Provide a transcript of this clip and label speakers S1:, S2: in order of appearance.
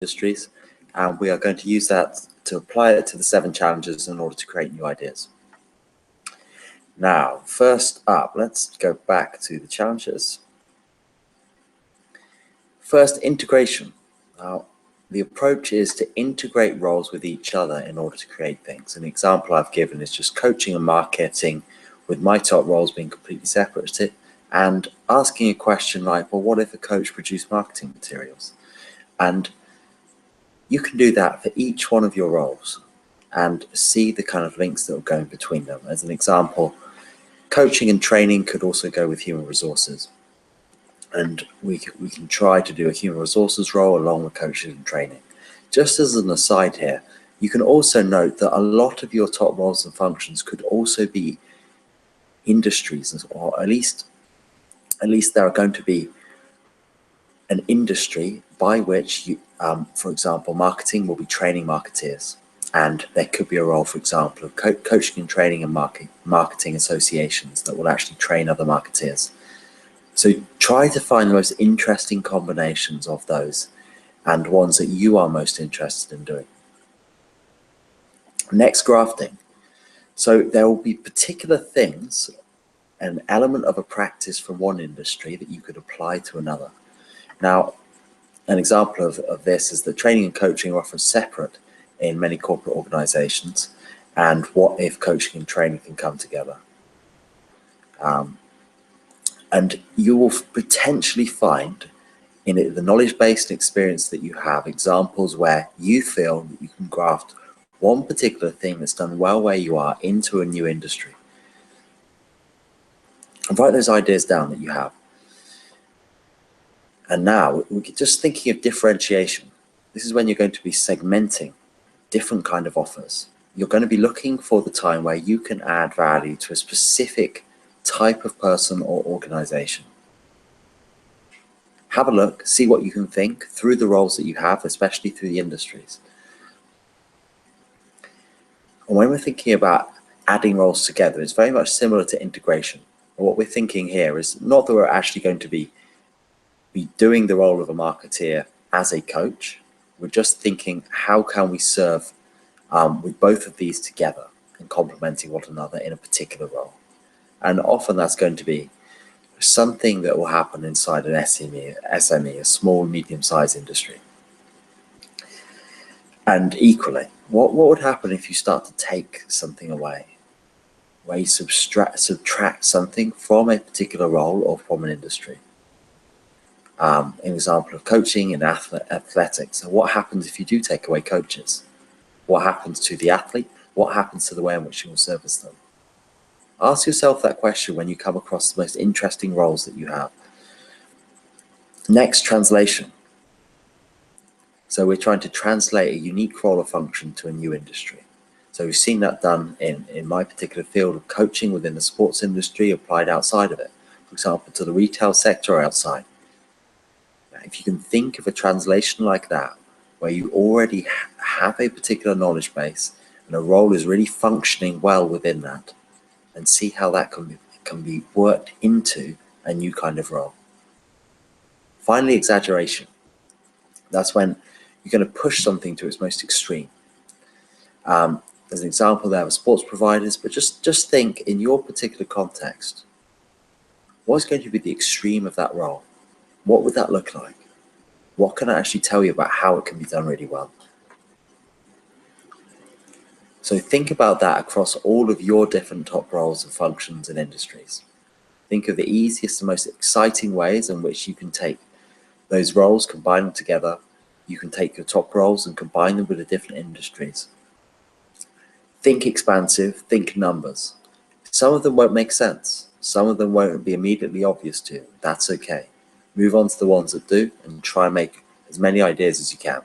S1: industries, and we are going to use that to apply it to the 7 challenges in order to create new ideas. Now, first up, let's go back to the challenges. First, integration. Now, the approach is to integrate roles with each other in order to create things. An example I've given is just coaching and marketing, with my top roles being completely separated, and asking a question like, well, what if a coach produced marketing materials? And you can do that for each one of your roles and see the kind of links that are going between them. As an example, coaching and training could also go with human resources. And we can try to do a human resources role along with coaching and training. Just as an aside here, you can also note that a lot of your top roles and functions could also be industries, or at least there are going to be an industry by which you, for example, marketing will be training marketeers, and there could be a role, for example, of coaching and training and marketing associations that will actually train other marketeers. So try to find the most interesting combinations of those and ones that you are most interested in doing. Next, grafting. So there will be particular things, an element of a practice from one industry that you could apply to another. Now, an example of this is that training and coaching are often separate in many corporate organizations, and what if coaching and training can come together? And you will potentially find in it the knowledge base and experience that you have examples where you feel that you can graft one particular thing that's done well where you are into a new industry. And write those ideas down that you have. And now we're just thinking of differentiation. This is when you're going to be segmenting different kind of offers. You're going to be looking for the time where you can add value to a specific type of person or organization. Have a look, see what you can think through the roles that you have, especially through the industries. And when we're thinking about adding roles together, it's very much similar to integration. And what we're thinking here is not that we're actually going to be doing the role of a marketeer as a coach. We're just thinking, how can we serve with both of these together and complementing one another in a particular role? And often that's going to be something that will happen inside an SME, a small, medium-sized industry. And equally, what would happen if you start to take something away, where you subtract something from a particular role or from an industry? An example of coaching and athletics. So what happens if you do take away coaches? What happens to the athlete? What happens to the way in which you will service them? Ask yourself that question when you come across the most interesting roles that you have. Next, translation. So we're trying to translate a unique role or function to a new industry. So we've seen that done in my particular field of coaching within the sports industry, applied outside of it, for example, to the retail sector or outside. Now, if you can think of a translation like that, where you already have a particular knowledge base and a role is really functioning well within that, and see how that can be worked into a new kind of role. Finally, exaggeration. That's when you're going to push something to its most extreme. As an example there of sports providers, but just think in your particular context, what's going to be the extreme of that role? What would that look like? What can I actually tell you about how it can be done really well? So think about that across all of your different top roles and functions and industries. Think of the easiest and most exciting ways in which you can take those roles, combine them together. You can take your top roles and combine them with the different industries. Think expansive, think numbers. Some of them won't make sense. Some of them won't be immediately obvious to you. That's okay. Move on to the ones that do and try and make as many ideas as you can.